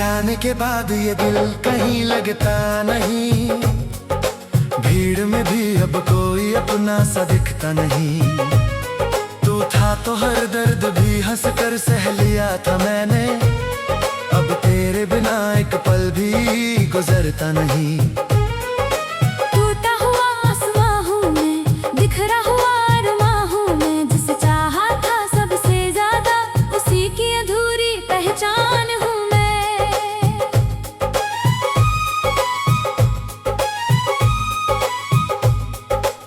जाने के बाद ये दिल कहीं लगता नहीं, भीड़ में भी अब कोई अपना सा दिखता नहीं। तू था तो हर दर्द भी हंस कर सह लिया था मैंने, अब तेरे बिना एक पल भी गुजरता नहीं। टूटा हुआ आसमां हूँ मैं, बिखरा हुआ अरमां हूँ मैं, जिसे चाहा था सबसे ज्यादा उसी की अधूरी पहचान हूँ मैं।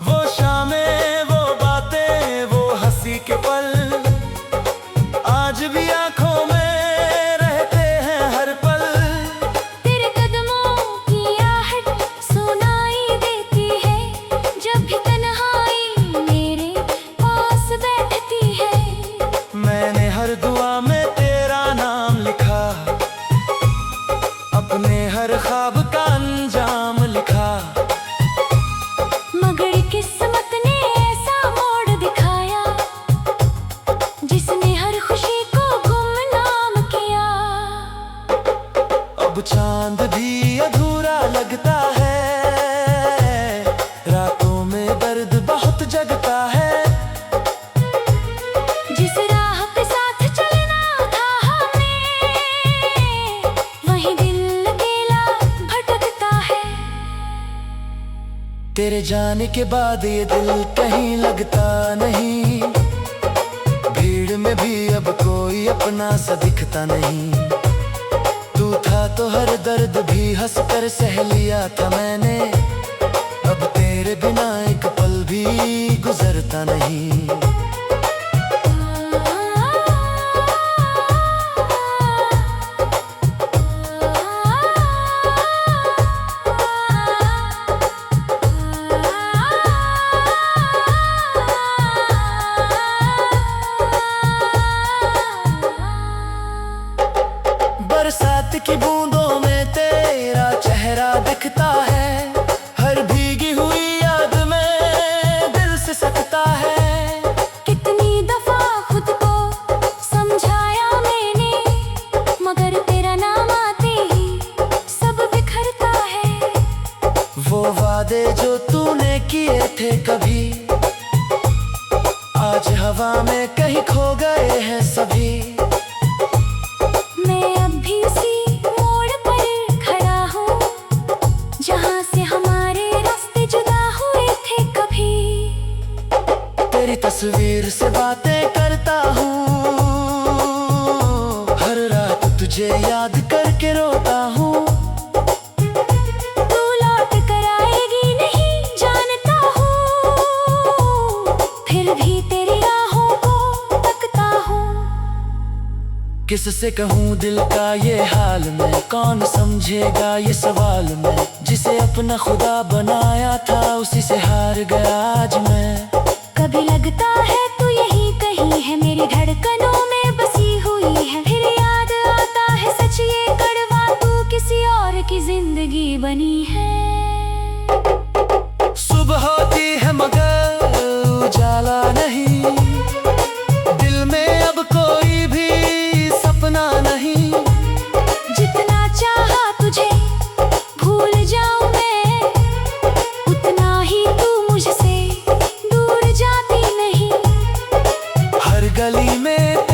वो शामें, वो बातें, वो हंसी के पल आज भी आंखों में रहते हैं हर पल। तेरे कदमों की आहट सुनाई देती है, जब भी तन्हाई मेरे पास बैठती है। मैंने हर दुआ में तेरा नाम लिखा, अपने हर ख्वाब का अंजाम लिखा। मगर किस्मत ने ऐसा मोड़ दिखाया, जिसने हर खुशी को गुमनाम किया। अब चांद भी अधूरा लगता है, रातों में दर्द बहुत जगता है। जिस राह पे साथ चलना था हमें, वहीं दिल अकेला भटकता है। तेरे जाने के बाद ये दिल कहीं लगता नहीं, भीड़ में भी अब कोई अपना सा दिखता नहीं। तू था तो हर दर्द भी हंस कर सह लिया था मैंने, अब तेरे बिना एक पल भी गुजरता नहीं। बरसात की बूंदों में तेरा चेहरा दिखता है, हर भीगी हुई याद में दिल से सकता है। कितनी दफा खुद को समझाया मैंने, मगर तेरा नाम आते ही सब बिखरता है। वो वादे जो तूने किए थे कभी, आज हवा में कहीं खो गए हैं सभी। मैं अब भी उसी मोड़ पर खड़ा हूँ, जहाँ से हमारे रास्ते जुदा हुए थे कभी। तेरी तस्वीर से बातें करता हूँ, हर रात तुझे याद करके रोता हूँ। तू लौट कर आएगी नहीं जानता हूँ, फिर भी तेरी राहों को तकता हूँ। किससे कहूँ दिल का ये हाल मैं, कौन समझेगा ये सवाल मैं। जिसे अपना खुदा बनाया था उसी से हार गया आज मैं। कभी लगता है तू यही कहीं है, मेरी धड़कनों में बसी हुई है। फिर याद आता है सच ये कड़वा, तू किसी और की जिंदगी बनी है। सुबह होती है मगर उजाला नहीं, दिल में अब कोई भी सपना नहीं। जितना चाहा तुझे भूल जाऊं मैं, उतना ही तू मुझसे दूर जाती नहीं। हर गली में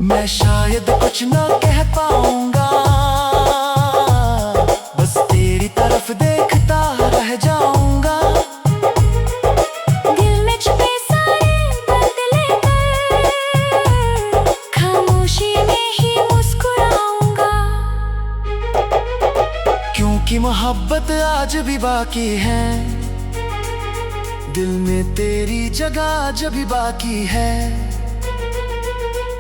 मैं शायद कुछ ना कह पाऊंगा, बस तेरी तरफ देखता रह जाऊंगा। दिल में छुपे सारे दर्द लेकर खामोशी में ही मुस्कुराऊंगा। क्योंकि मोहब्बत आज भी बाकी है, दिल में तेरी जगह जब भी बाकी है।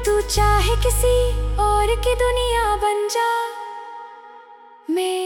तू चाहे किसी और की दुनिया बन जा, मैं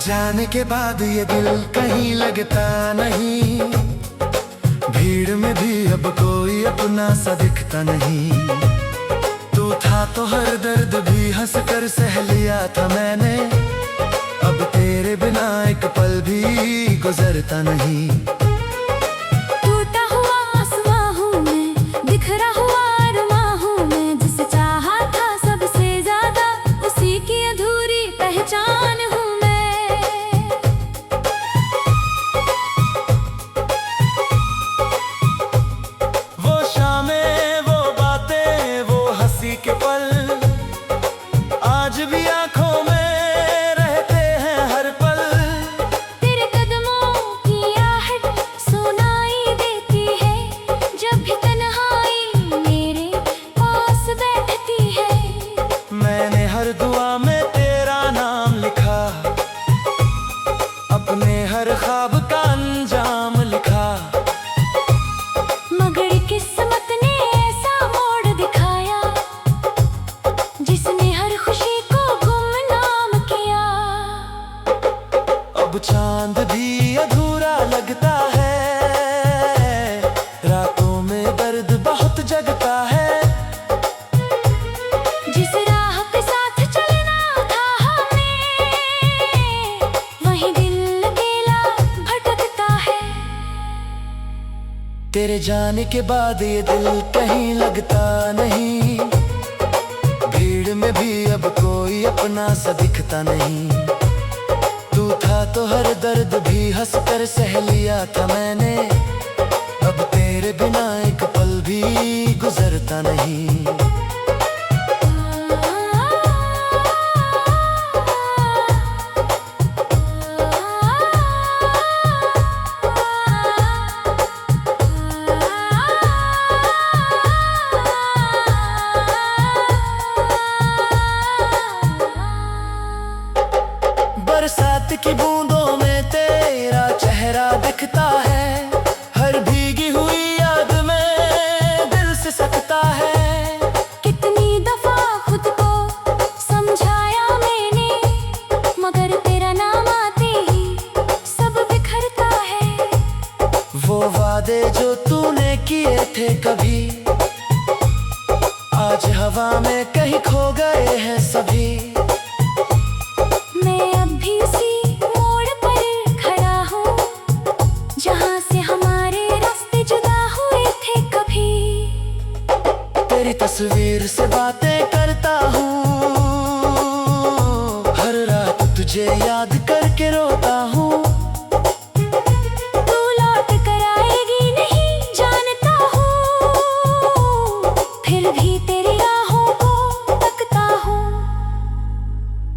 जाने के बाद ये दिल कहीं लगता नहीं, भीड़ में भी अब कोई अपना सा दिखता नहीं। तू था तो हर दर्द भी हंस कर सह लिया था मैंने, अब तेरे बिना एक पल भी गुजरता नहीं। टूटा हुआ आसमां हूँ मैं, बिखरा हुआ अरमां हूँ मैं, जिसे चाहा था सबसे ज्यादा उसी की अधूरी पहचान हूँ मैं। वो शामें, वो बातें, वो हंसी के पल आज भी आंखों में रहते हैं हर पल। तेरे कदमों की आहट सुनाई देती है, जब भी तन्हाई मेरे पास बैठती है। मैंने हर दुआ में तेरा नाम लिखा, अपने हर ख्वाब का अंजाम लिखा। मगर किस्मत ने ऐसा मोड़ दिखाया, जिसने हर खुशी को गुमनाम किया। अब चांद भी अधूरा लगता है, रातों में दर्द बहुत जगता है। जिस राह पे साथ चलना था हमें, वहीं दिल अकेला भटकता है। तेरे जाने के बाद ये दिल कहीं लगता नहीं, भीड़ में भी अब कोई अपना सा दिखता नहीं। तू था तो हर दर्द भी हंस कर सह लिया था मैंने, अब तेरे बिना एक पल भी गुजरता नहीं। बरसात की बूंदों में तेरा चेहरा दिखता है, हर भीगी हुई याद में दिल से सकता है। कितनी दफा खुद को समझाया मैंने, मगर तेरा नाम आते ही सब बिखरता है। वो वादे जो तूने किए थे कभी, आज हवा में कहीं खो गए हैं सभी। मैं अब भी उसी मोड़ पर खड़ा हूँ, जहाँ से हमारे रास्ते जुदा हुए थे कभी। तेरी तस्वीर से बातें करता हूँ, हर रात तुझे याद करके रोता हूँ। तू लौट कर आएगी नहीं जानता हूँ, फिर भी तेरी राहों को तकता हूँ।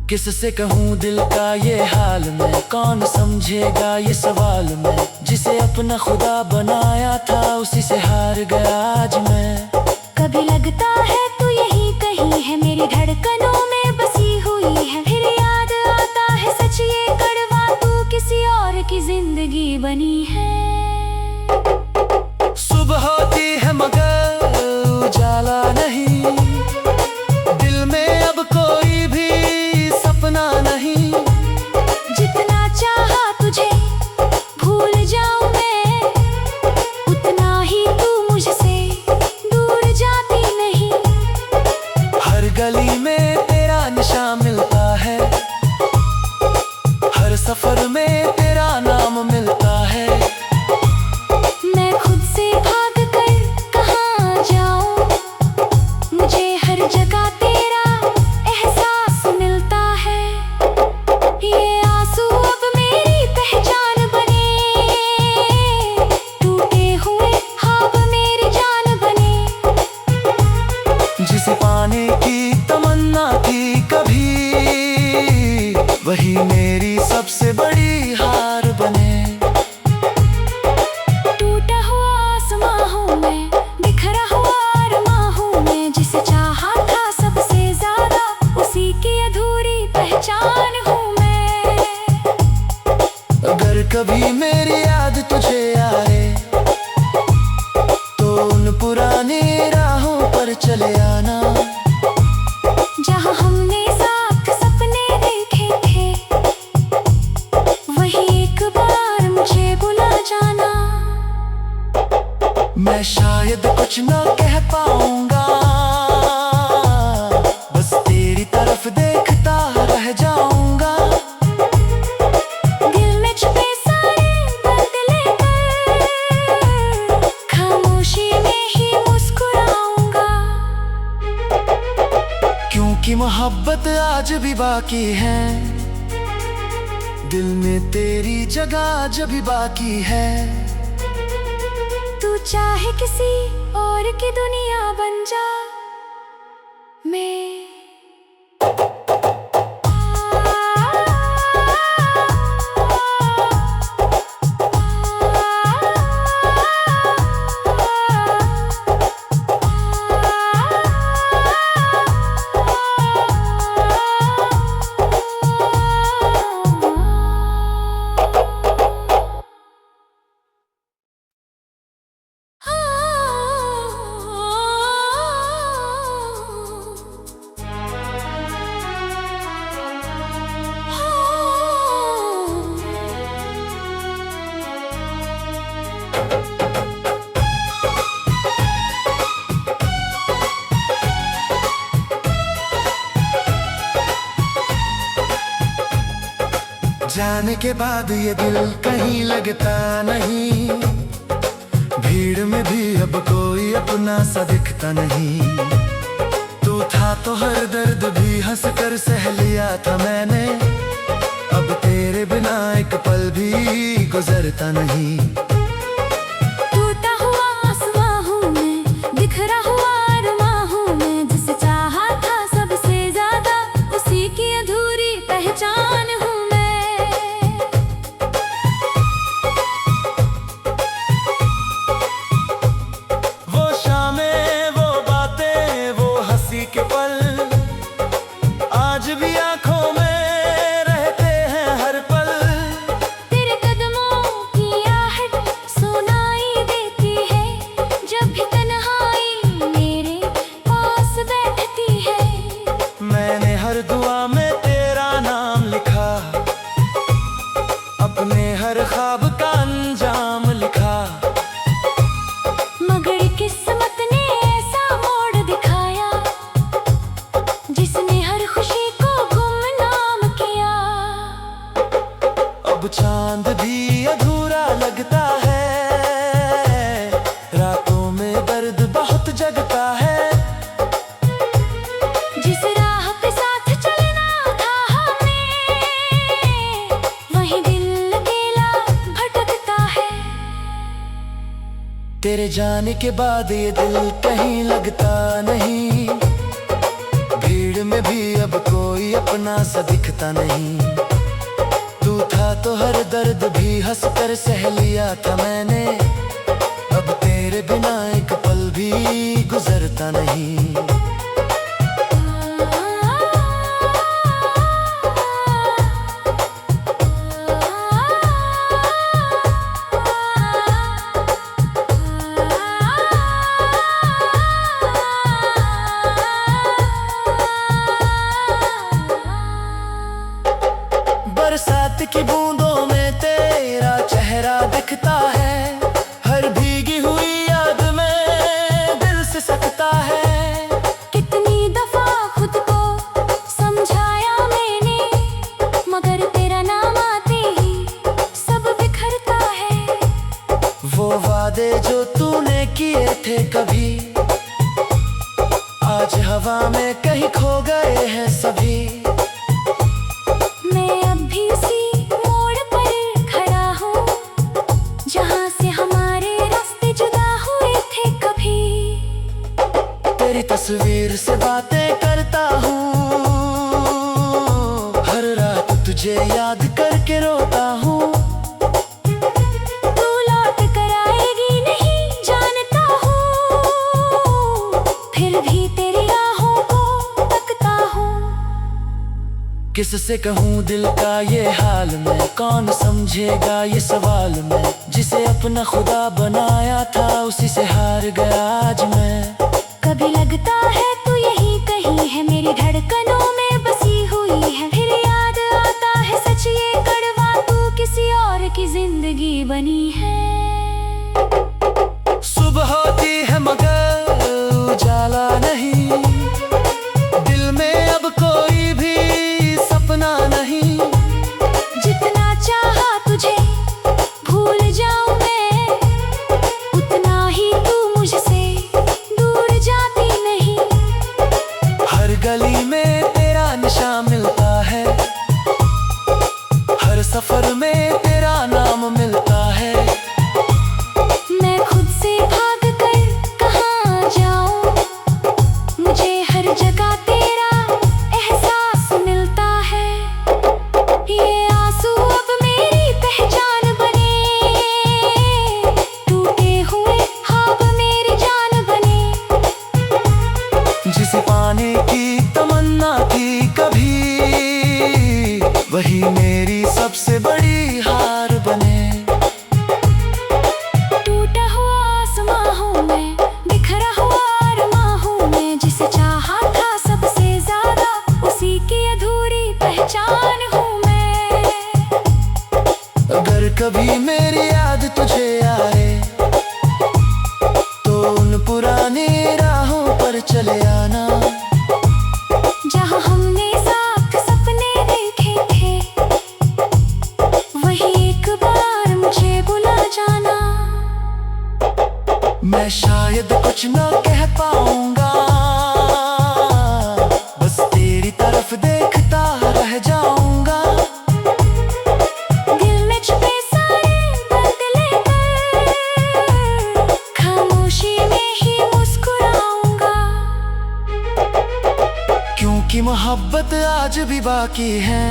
किससे कहूँ दिल का ये हाल मैं, कौन समझेगा ये सवाल मैं। जिसे अपना खुदा बनाया था उसी से हार गया आज मैं। कभी लगता है तू यही कहीं है, मेरी धड़कनों में बसी हुई है। फिर याद आता है सच ये कड़वा, तू किसी और की जिंदगी बनी है। सुबह मैं शायद कुछ ना कह पाऊंगा, बस तेरी तरफ देखता रह जाऊंगा। दिल में छुपे सारे दर्द लेकर खामोशी में ही मुस्कुराऊंगा, क्योंकि मोहब्बत आज भी बाकी है, दिल में तेरी जगह जब भी बाकी है। तू चाहे किसी और की दुनिया बन जा, मैं जाने के बाद ये दिल कहीं लगता नहीं, भीड़ में भी अब कोई अपना सा दिखता नहीं। तू था तो हर दर्द भी हंस कर सह लिया था मैंने, अब तेरे बिना एक पल भी गुजरता नहीं। टूटा हुआ आसमां हूँ मैं, बिखरा हुआ अरमां हूँ मैं, जिसे चाहा था सबसे ज्यादा उसी की अधूरी पहचान हूँ मैं। वो शामें, वो बातें, वो हंसी के पल आज भी आंखों में रहते हैं हर पल। तेरे कदमों की आहट सुनाई देती है, जब भी तन्हाई मेरे पास बैठती है। मैंने हर दुआ में तेरा नाम लिखा, अपने हर ख्वाब का अंजाम लिखा, मगर किस्मत ने ऐसा मोड़ दिखाया, जिसने हर खुशी को गुमनाम किया। अब चांद भी अधूरा लगता है, रातों में दर्द बहुत जगता है। जिस राह पे साथ चलना था हमें, वहीं दिल अकेला भटकता है। तेरे जाने के बाद ये दिल कहीं लगता नहीं, भीड़ में भी अब कोई अपना सा दिखता नहीं। तू था तो हर दर्द भी हंस कर सह लिया था मैंने, अब तेरे बिना एक पल भी गुजरता नहीं। बरसात की बूंदों में तेरा चेहरा दिखता है, हर भीगी हुई याद में दिल से सकता है। कितनी दफा खुद को समझाया मैंने, मगर तेरा नाम आते ही सब बिखरता है। वो वादे जो तूने किए थे कभी, आज हवा में कहीं खो गए हैं सभी। मैं अब भी उसी मोड़ पर खड़ा हूँ, जहाँ से हमारे रास्ते जुदा हुए थे कभी। तेरी तस्वीर से बातें करता हूँ, हर रात तुझे याद करके रोता हूँ। तू लौट कर आएगी नहीं जानता हूँ, फिर भी तेरी राहों को तकता हूँ। किससे कहूँ दिल का ये हाल मैं, कौन समझेगा ये सवाल मैं, जिसे अपना खुदा बनाया था उसी से हार गया आज मैं। कभी लगता है तू यही कहीं है, मेरी धड़कनों में बसी हुई है, फिर याद आता है सच ये कड़वा, तू किसी और की जिंदगी बनी है। सुबह मैं शायद कुछ न कह पाऊंगा, बस तेरी तरफ देखता रह जाऊंगा। दिल में छुपे सारे दर्द लेकर खामोशी में ही मुस्कुराऊंगा। क्योंकि मोहब्बत आज भी बाकी है,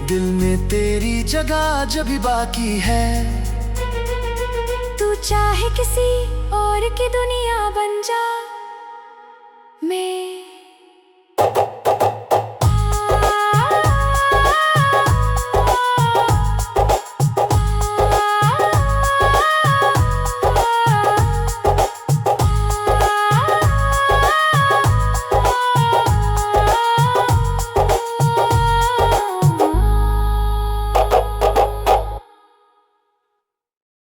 दिल में तेरी जगह जब भी बाकी है। तू चाहे किसी और की दुनिया बन जा, मैं